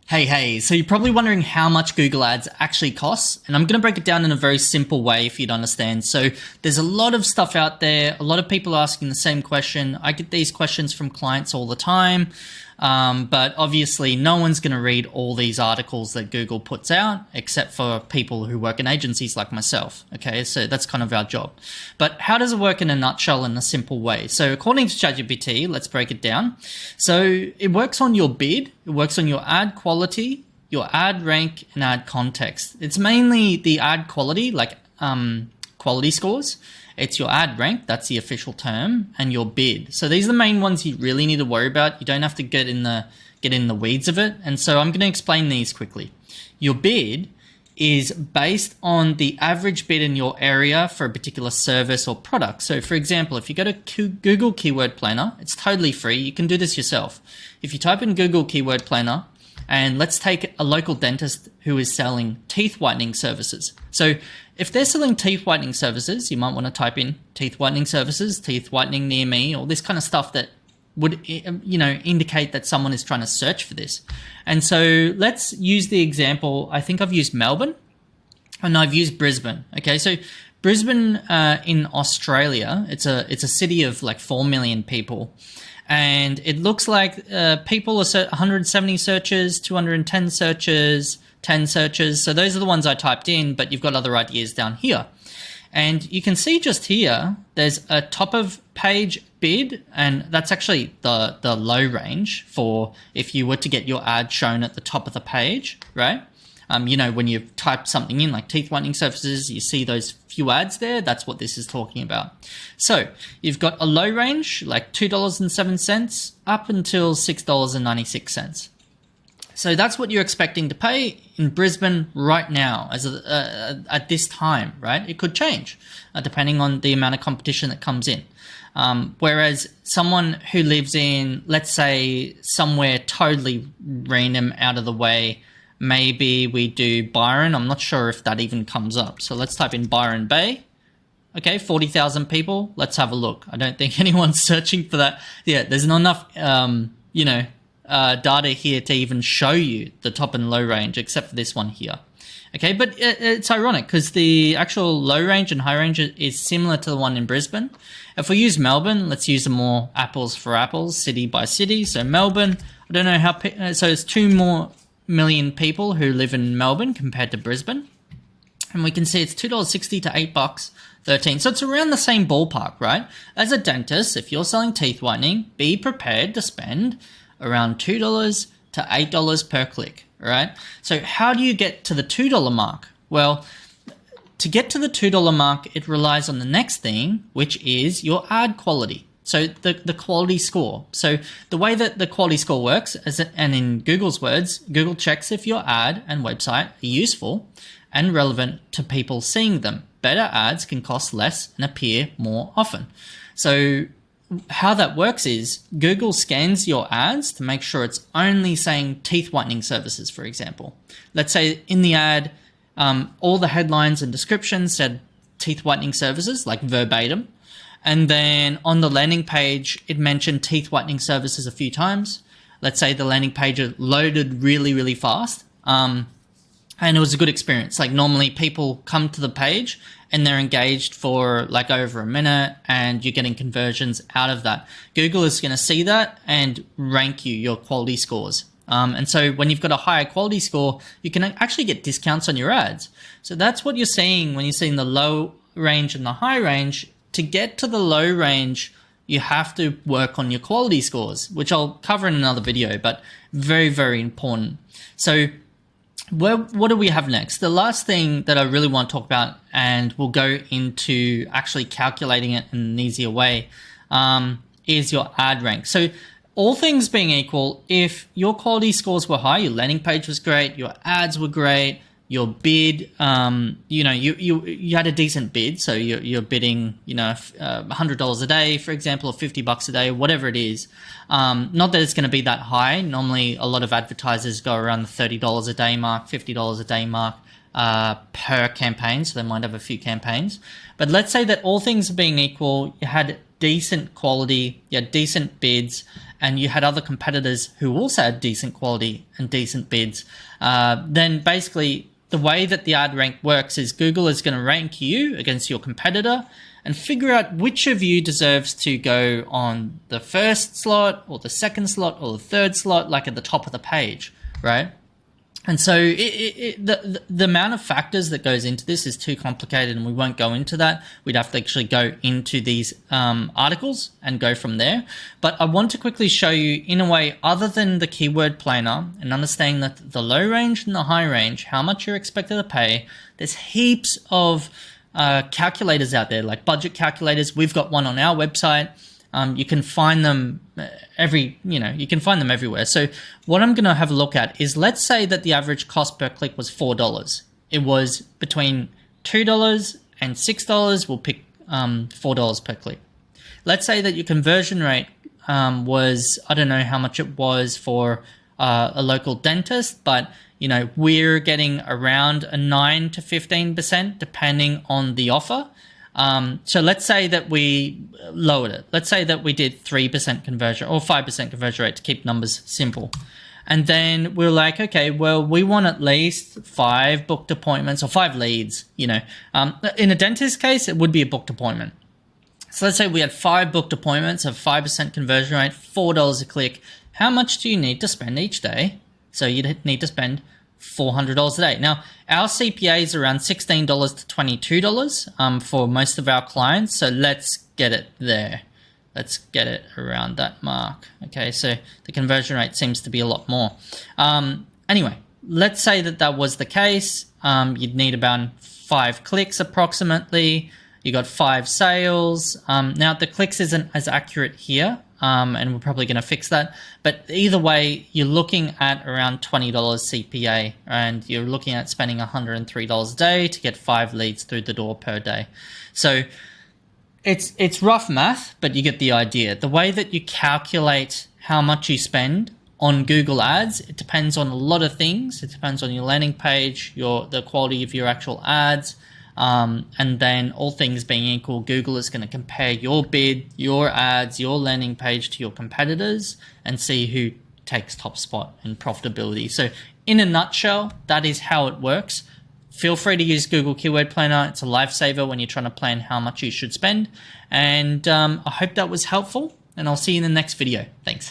Hey, so you're probably wondering how much Google Ads actually costs, and I'm going to break it down in a very simple way for you to understand. So there's a lot of stuff out there, a lot of people asking the same question. I get these questions from clients all the time, but obviously no one's going to read all these articles that Google puts out, except for people who work in agencies like myself. Okay, so that's kind of our job. But how does it work in a nutshell in a simple way? So according to ChatGPT, let's break it down. So it works on your bid, it works on your ad quality, your ad rank, and ad context. It's mainly the ad quality, like quality scores. It's your ad rank, that's the official term, and your bid. So these are the main ones you really need to worry about. You don't have to get in the weeds of it. And so I'm going to explain these quickly. Your bid is based on the average bid in your area for a particular service or product. So for example, if you go to Google Keyword Planner, it's totally free. You can do this yourself. If you type in Google Keyword Planner, and let's take a local dentist who is selling teeth whitening services. So if they're selling teeth whitening services, you might want to type in teeth whitening services, teeth whitening near me, all this kind of stuff that would, indicate that someone is trying to search for this. And so let's use the example. I think I've used Melbourne and I've used Brisbane. Okay, so Brisbane in Australia, it's a city of like 4 million people. And it looks like people are 170 searches, 210 searches, 10 searches. So those are the ones I typed in, but you've got other ideas down here. And you can see just here, there's a top of page bid, and that's actually the low range for if you were to get your ad shown at the top of the page, right? When you type something in like teeth whitening services, you see those few ads there. That's what this is talking about. So you've got a low range, like $2.07 up until $6.96. So that's what you're expecting to pay in Brisbane right now at this time, right? It could change depending on the amount of competition that comes in. Whereas someone who lives in, let's say, somewhere totally random out of the way, maybe we do Byron. I'm not sure if that even comes up. So let's type in Byron Bay. Okay, 40,000 people. Let's have a look. I don't think anyone's searching for that. Yeah, there's not enough, data here to even show you the top and low range, except for this one here. Okay, but it's ironic because the actual low range and high range is similar to the one in Brisbane. If we use Melbourne, let's use a more apples for apples, city by city. So Melbourne, I don't know how, so it's 2 more million people who live in Melbourne compared to Brisbane. And we can see it's $2.60 to $8.13. So it's around the same ballpark, right? As a dentist, if you're selling teeth whitening, be prepared to spend around $2 to $8 per click, right? So how do you get to the $2 mark? Well, to get to the $2 mark, it relies on the next thing, which is your ad quality. So the quality score. So the way that the quality score works, and in Google's words, Google checks if your ad and website are useful and relevant to people seeing them. Better ads can cost less and appear more often. So how that works is Google scans your ads to make sure it's only saying teeth whitening services, for example. Let's say in the ad, all the headlines and descriptions said teeth whitening services, like verbatim. And then on the landing page, it mentioned teeth whitening services a few times. Let's say the landing page loaded really, really fast. And it was a good experience. Like normally people come to the page and they're engaged for like over a minute and you're getting conversions out of that. Google is going to see that and rank you your quality scores. And so when you've got a higher quality score, you can actually get discounts on your ads. So that's what you're seeing when you're seeing the low range and the high range. To get to the low range, you have to work on your quality scores, which I'll cover in another video, but very, very important. So what do we have next? The last thing that I really want to talk about, and we'll go into actually calculating it in an easier way, is your ad rank. So all things being equal, if your quality scores were high, your landing page was great, your ads were great, your bid, you had a decent bid, so you're bidding, $100 a day, for example, or $50 a day, whatever it is. Not that it's going to be that high. Normally, a lot of advertisers go around the $30 a day mark, $50 a day mark per campaign, so they might have a few campaigns. But let's say that all things being equal, you had decent quality, you had decent bids, and you had other competitors who also had decent quality and decent bids, then basically the way that the ad rank works is Google is going to rank you against your competitor and figure out which of you deserves to go on the first slot or the second slot or the third slot, like at the top of the page, right? And so the amount of factors that goes into this is too complicated, and we won't go into that. We'd have to actually go into these articles and go from there. But I want to quickly show you, in a way, other than the keyword planner and understanding that the low range and the high range, how much you're expected to pay, there's heaps of calculators out there, like budget calculators. We've got one on our website. You can find them you can find them everywhere. So what I'm going to have a look at is, let's say that the average cost per click was $4. It was between $2 and $6. We'll pick $4 per click. Let's say that your conversion rate was, I don't know how much it was for a local dentist, but we're getting around a 9 to 15% depending on the offer. So let's say that we lowered it. Let's say that we did 3% conversion or 5% conversion rate to keep numbers simple. And then we're like, okay, well, we want at least 5 booked appointments or 5 leads, In a dentist case, it would be a booked appointment. So let's say we had 5 booked appointments of 5% conversion rate, $4 a click. How much do you need to spend each day? So you'd need to spend $400 a day. Now, our CPA is around $16 to $22 for most of our clients. So let's get it there. Let's get it around that mark. Okay, so the conversion rate seems to be a lot more. Anyway, let's say that that was the case. You'd need about 5 clicks approximately. You got 5 sales. Now, the clicks isn't as accurate here. And we're probably going to fix that. But either way, you're looking at around $20 CPA, and you're looking at spending $103 a day to get 5 leads through the door per day. So it's rough math, but you get the idea. The way that you calculate how much you spend on Google Ads, it depends on a lot of things. It depends on your landing page, the quality of your actual ads, and then all things being equal, Google is going to compare your bid, your ads, your landing page to your competitors and see who takes top spot in profitability. So in a nutshell, that is how it works. Feel free to use Google Keyword Planner. It's a lifesaver when you're trying to plan how much you should spend. And I hope that was helpful, and I'll see you in the next video. Thanks.